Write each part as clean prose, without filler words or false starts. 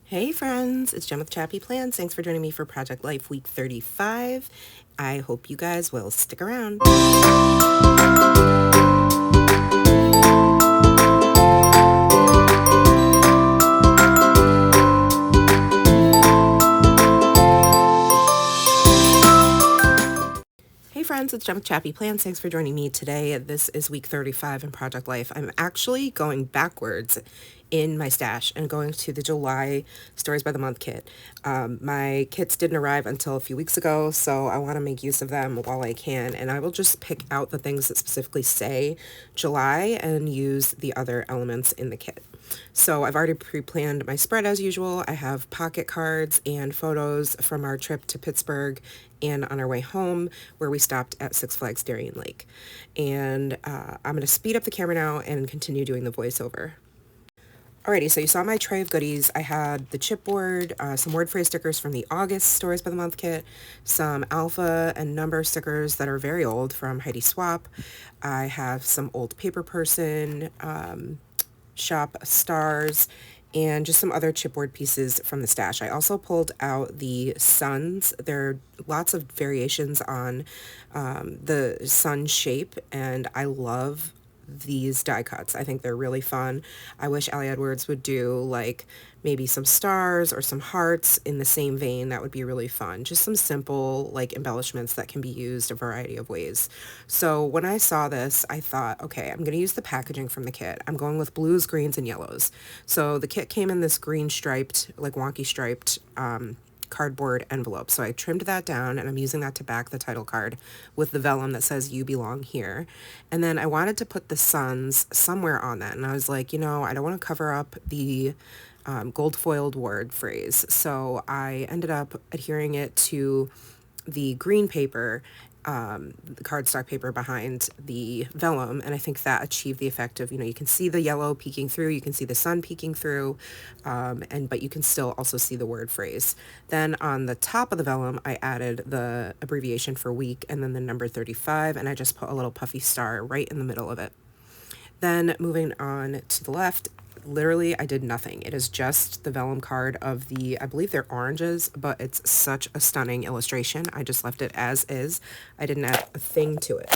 Hey friends, it's Jen with ChappyPlans. Thanks for joining me for Project Life Week 35. I hope you guys will stick around. Hey friends, it's Jen with ChappyPlans. Thanks for joining me today. This is week 35 in Project Life. I'm actually going backwards in my stash and going to the July Stories by the Month kit. My kits didn't arrive until a few weeks ago, so I want to make use of them while I can, and I will just pick out the things that specifically say July and use the other elements in the kit. So I've already pre-planned my spread as usual. I have pocket cards and photos from our trip to Pittsburgh and on our way home where we stopped at Six Flags Darien Lake. And I'm going to speed up the camera now and continue doing the voiceover. Alrighty, so you saw my tray of goodies. I had the chipboard, some word phrase stickers from the August Stories by the Month kit, some alpha and number stickers that are very old from Heidi Swap. I have some old paper person, shop stars, and just some other chipboard pieces from the stash. I also pulled out the suns. There are lots of variations on the sun shape, and I love these die cuts. I think they're really fun. I wish Ali Edwards would do like maybe some stars or some hearts in the same vein. That would be really fun. Just some simple like embellishments that can be used a variety of ways. So when I saw this, I thought, okay, I'm going to use the packaging from the kit. I'm going with blues, greens, and yellows. So the kit came in this green striped, like wonky striped cardboard envelope. So I trimmed that down and I'm using that to back the title card with the vellum that says "You belong here." And then I wanted to put the suns somewhere on that. And I was like, I don't want to cover up the gold foiled word phrase. So I ended up adhering it to the green paper, the cardstock paper behind the vellum, and I think that achieved the effect of, you can see the yellow peeking through, you can see the sun peeking through, but you can still also see the word phrase. Then on the top of the vellum, I added the abbreviation for week and then the number 35, and I just put a little puffy star right in the middle of it. Then moving on to the left, literally I did nothing. It is just the vellum card of I believe they're oranges, but it's such a stunning illustration. I just left it as is. I didn't add a thing to it.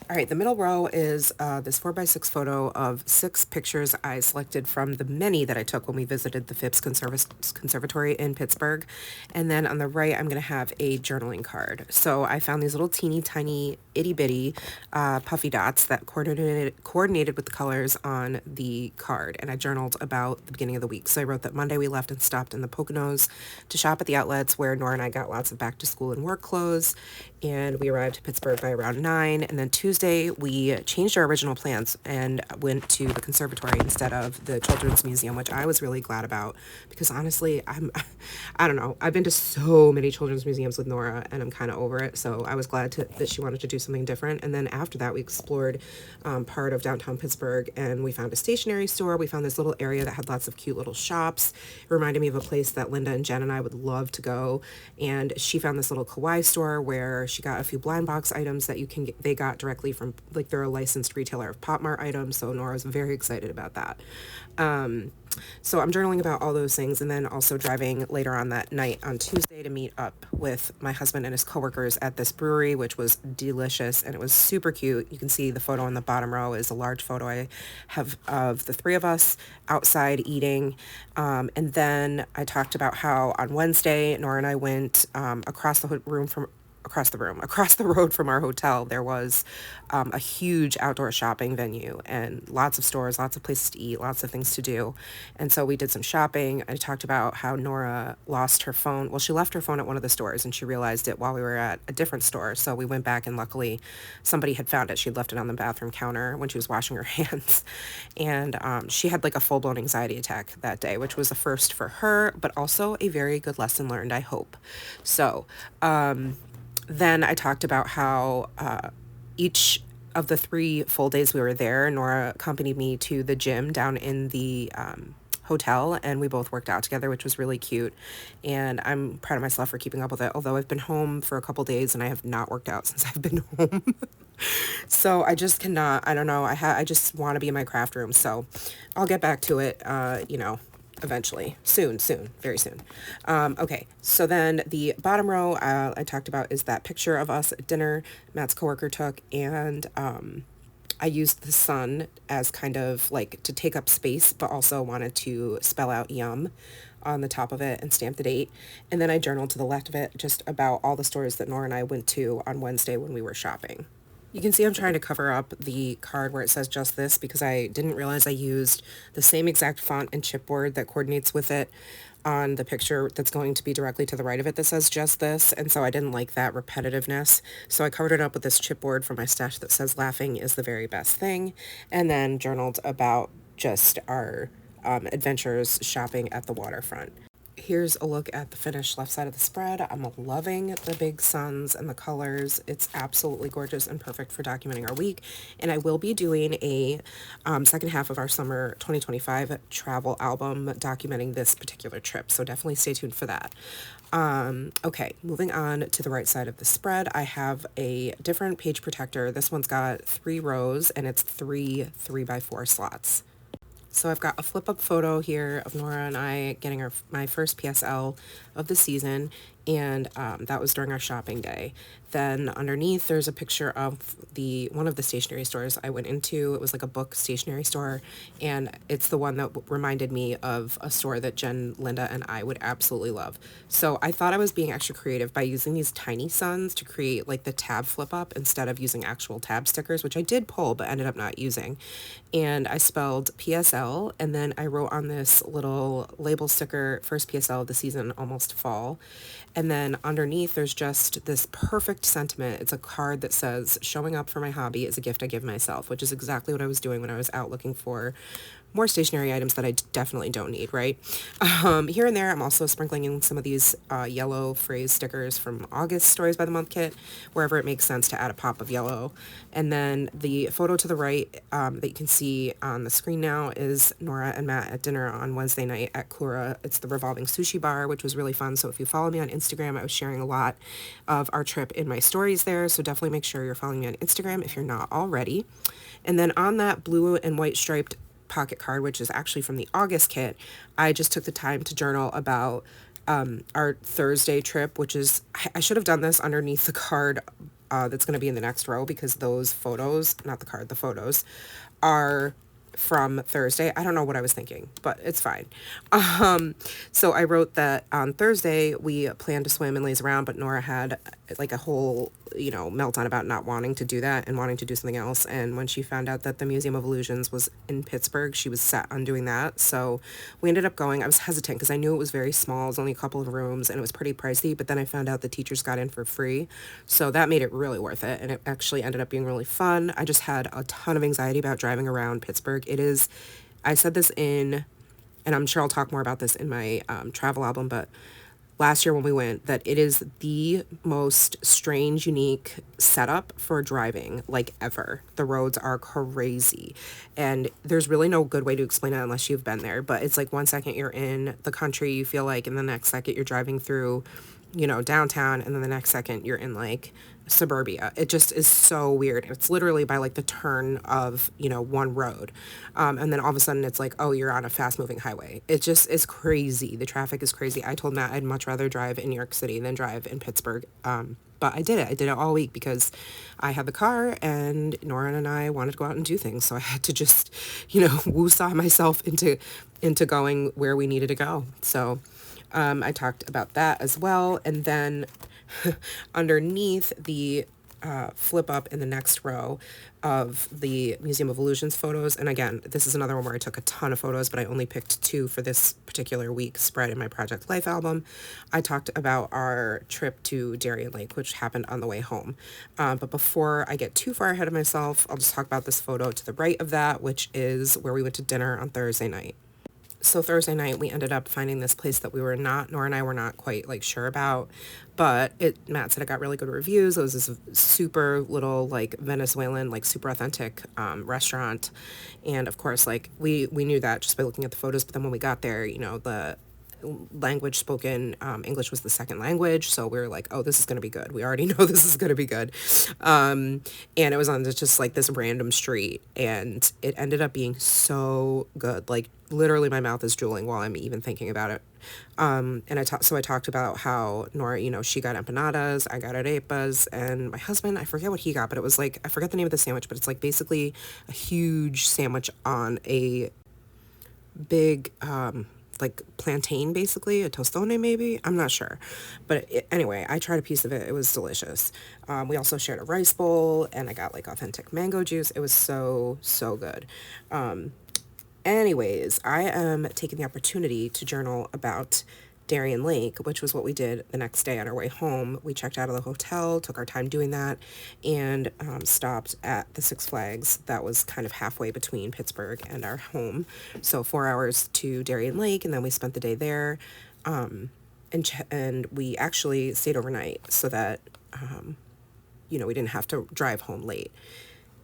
All right, the middle row is this 4x6 photo of 6 pictures I selected from the many that I took when we visited the Phipps Conservatory in Pittsburgh. And then on the right, I'm going to have a journaling card. So I found these little teeny tiny itty bitty puffy dots that coordinated with the colors on the card. And I journaled about the beginning of the week. So I wrote that Monday we left and stopped in the Poconos to shop at the outlets where Nora and I got lots of back to school and work clothes. And we arrived to Pittsburgh by around 9. And then Tuesday, we changed our original plans and went to the conservatory instead of the Children's Museum, which I was really glad about because honestly, I don't know. I've been to so many children's museums with Nora and I'm kind of over it. So I was glad that she wanted to do something different. And then after that, we explored part of downtown Pittsburgh and we found a stationery store. We found this little area that had lots of cute little shops. It reminded me of a place that Linda and Jen and I would love to go. And she found this little kawaii store where she got a few blind box items that they got directly from, like, they're a licensed retailer of Pop Mart items, so Nora's very excited about that. So I'm journaling about all those things and then also driving later on that night on Tuesday to meet up with my husband and his coworkers at this brewery, which was delicious and it was super cute. You can see the photo in the bottom row is a large photo I have of the 3 of us outside eating. And then I talked about how on Wednesday, Nora and I went across the road from our hotel. There was a huge outdoor shopping venue and lots of stores, lots of places to eat, lots of things to do. And so we did some shopping. I talked about how Nora lost her phone. Well, she left her phone at one of the stores and she realized it while we were at a different store. So we went back and luckily somebody had found it. She'd left it on the bathroom counter when she was washing her hands. And she had like a full-blown anxiety attack that day, which was a first for her, but also a very good lesson learned, I hope. So, then I talked about how each of the 3 full days we were there, Nora accompanied me to the gym down in the hotel, and we both worked out together, which was really cute. And I'm proud of myself for keeping up with it, although I've been home for a couple days and I have not worked out since I've been home. So I just cannot, I don't know, I just want to be in my craft room. So I'll get back to it, eventually, soon, very soon. Okay, so then the bottom row I talked about is that picture of us at dinner Matt's coworker took, and I used the sun as kind of like to take up space, but also wanted to spell out yum on the top of it and stamp the date. And then I journaled to the left of it just about all the stores that Nora and I went to on Wednesday when we were shopping. You can see I'm trying to cover up the card where it says just this because I didn't realize I used the same exact font and chipboard that coordinates with it on the picture that's going to be directly to the right of it that says just this, and so I didn't like that repetitiveness, so I covered it up with this chipboard from my stash that says laughing is the very best thing, and then journaled about just our adventures shopping at the waterfront. Here's a look at the finished left side of the spread. I'm loving the big suns and the colors. It's absolutely gorgeous and perfect for documenting our week. And I will be doing a second half of our summer 2025 travel album documenting this particular trip. So definitely stay tuned for that. Okay, moving on to the right side of the spread, I have a different page protector. This one's got 3 rows and it's 3 3x4 slots. So I've got a flip-up photo here of Nora and I getting my first PSL of the season, and that was during our shopping day. Then underneath there's a picture of one of the stationery stores I went into. It was like a book stationery store, and it's the one that reminded me of a store that Jen, Linda, and I would absolutely love. So I thought I was being extra creative by using these tiny suns to create like the tab flip up instead of using actual tab stickers, which I did pull but ended up not using. And I spelled PSL, and then I wrote on this little label sticker, first PSL of the season, almost fall. And then underneath there's just this perfect sentiment. It's a card that says, showing up for my hobby is a gift I give myself, which is exactly what I was doing when I was out looking for more stationery items that I definitely don't need, right? Here and there, I'm also sprinkling in some of these yellow phrase stickers from August Stories by the Month kit, wherever it makes sense to add a pop of yellow. And then the photo to the right that you can see on the screen now is Nora and Matt at dinner on Wednesday night at Kura. It's the revolving sushi bar, which was really fun. So if you follow me on Instagram, I was sharing a lot of our trip in my stories there. So definitely make sure you're following me on Instagram if you're not already. And then on that blue and white striped pocket card, which is actually from the August kit, I just took the time to journal about our Thursday trip, which is, I should have done this underneath the card that's going to be in the next row, because those photos, not the card, the photos are from Thursday. I don't know what I was thinking, but it's fine. So I wrote that on Thursday we planned to swim and laze around, but Nora had like a whole, meltdown about not wanting to do that and wanting to do something else. And when she found out that the Museum of Illusions was in Pittsburgh, she was set on doing that. So we ended up going. I was hesitant because I knew it was very small. It was only a couple of rooms and it was pretty pricey, but then I found out the teachers got in for free. So that made it really worth it. And it actually ended up being really fun. I just had a ton of anxiety about driving around Pittsburgh. I said this and I'm sure I'll talk more about this in my travel album, but last year when we went, that it is the most strange, unique setup for driving, like ever. The roads are crazy, and there's really no good way to explain it unless you've been there, but it's like one second you're in the country, you feel like, and the next second you're driving through, downtown, and then the next second you're in like suburbia. It just is so weird. It's literally by like the turn of, one road. And then all of a sudden it's like, oh, you're on a fast moving highway. It just is crazy. The traffic is crazy. I told Matt I'd much rather drive in New York City than drive in Pittsburgh. But I did it. I did it all week because I had the car and Nora and I wanted to go out and do things. So I had to just, woo-saw myself into going where we needed to go. So I talked about that as well. And then underneath the flip up in the next row of the Museum of Illusions photos, and again, this is another one where I took a ton of photos, but I only picked 2 for this particular week spread in my Project Life album. I talked about our trip to Darien Lake, which happened on the way home. But before I get too far ahead of myself, I'll just talk about this photo to the right of that, which is where we went to dinner on Thursday night. So Thursday night, we ended up finding this place that Nora and I were not quite like sure about, but Matt said it got really good reviews. It was this super little like Venezuelan, like super authentic restaurant. And of course, like we knew that just by looking at the photos, but then when we got there, the language spoken, English was the second language, so we were like, oh, this is going to be good. We already know this is going to be good. And it was on just like this random street, and it ended up being so good. Like, literally my mouth is drooling while I'm even thinking about it. And I talked about how Nora, you know, she got empanadas, I got arepas, and my husband, I forget what he got, but it was like, I forget the name of the sandwich, but it's like basically a huge sandwich on a big, like plantain, basically a tostone, maybe, I'm not sure, but anyway, I tried a piece of it. It was delicious. We also shared a rice bowl, and I got like authentic mango juice. It was so good. Anyways, I am taking the opportunity to journal about Darien Lake, which was what we did the next day on our way home. We checked out of the hotel, took our time doing that, and stopped at the Six Flags that was kind of halfway between Pittsburgh and our home. So 4 hours to Darien Lake, and then we spent the day there. And we actually stayed overnight so that, you know, we didn't have to drive home late.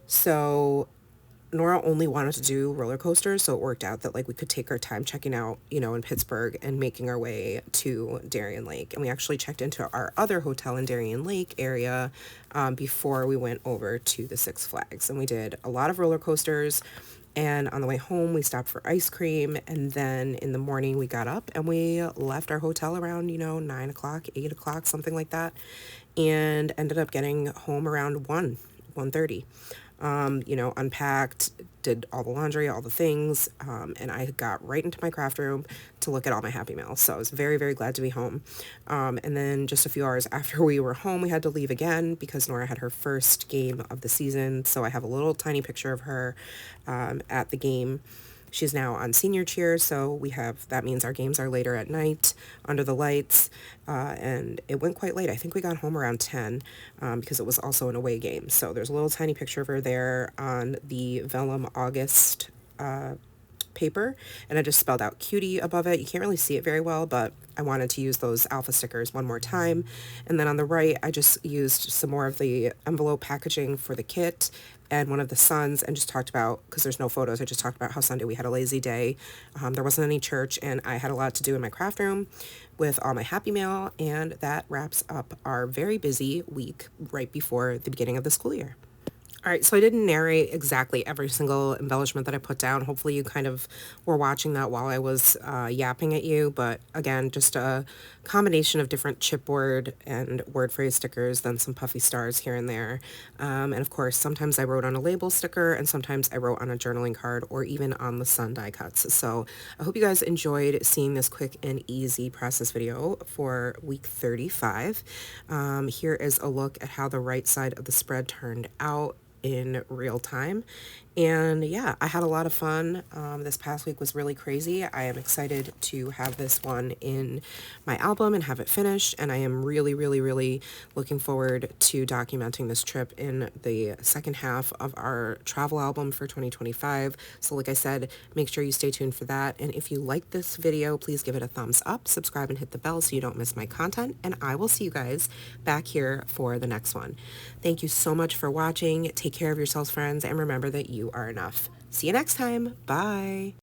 So Nora only wanted to do roller coasters, so it worked out that like we could take our time checking out, you know, in Pittsburgh and making our way to Darien Lake. And we actually checked into our other hotel in Darien Lake area before we went over to the Six Flags. And we did a lot of roller coasters. And on the way home, we stopped for ice cream. And then in the morning, we got up and we left our hotel around, you know, 9 o'clock, 8 o'clock, something like that. And ended up getting home around 1:30. You know, unpacked, did all the laundry, all the things, and I got right into my craft room to look at all my Happy Mails. So I was very, very glad to be home. And then just a few hours after we were home, we had to leave again because Nora had her first game of the season. So I have a little tiny picture of her at the game. She's now on senior cheer, so that means our games are later at night under the lights, and it went quite late. I think we got home around 10 because it was also an away game. So there's a little tiny picture of her there on the vellum August paper, and I just spelled out cutie above it. You can't really see it very well, but I wanted to use those alpha stickers one more time. And then on the right, I just used some more of the envelope packaging for the kit and one of the sons, and just talked about, because there's no photos, I just talked about how Sunday we had a lazy day. There wasn't any church, and I had a lot to do in my craft room with all my Happy Mail, and that wraps up our very busy week right before the beginning of the school year. All right, so I didn't narrate exactly every single embellishment that I put down. Hopefully you kind of were watching that while I was yapping at you. But again, just a combination of different chipboard and word phrase stickers, then some puffy stars here and there. And of course, sometimes I wrote on a label sticker, and sometimes I wrote on a journaling card or even on the sun die cuts. So I hope you guys enjoyed seeing this quick and easy process video for week 35. Here is a look at how the right side of the spread turned out in real time. And yeah, I had a lot of fun. This past week was really crazy. I am excited to have this one in my album and have it finished. And I am really, really, really looking forward to documenting this trip in the second half of our travel album for 2025. So like I said, make sure you stay tuned for that. And if you like this video, please give it a thumbs up, subscribe, and hit the bell so you don't miss my content. And I will see you guys back here for the next one. Thank you so much for watching. Take care of yourselves, friends, and remember that you are enough. See you next time. Bye.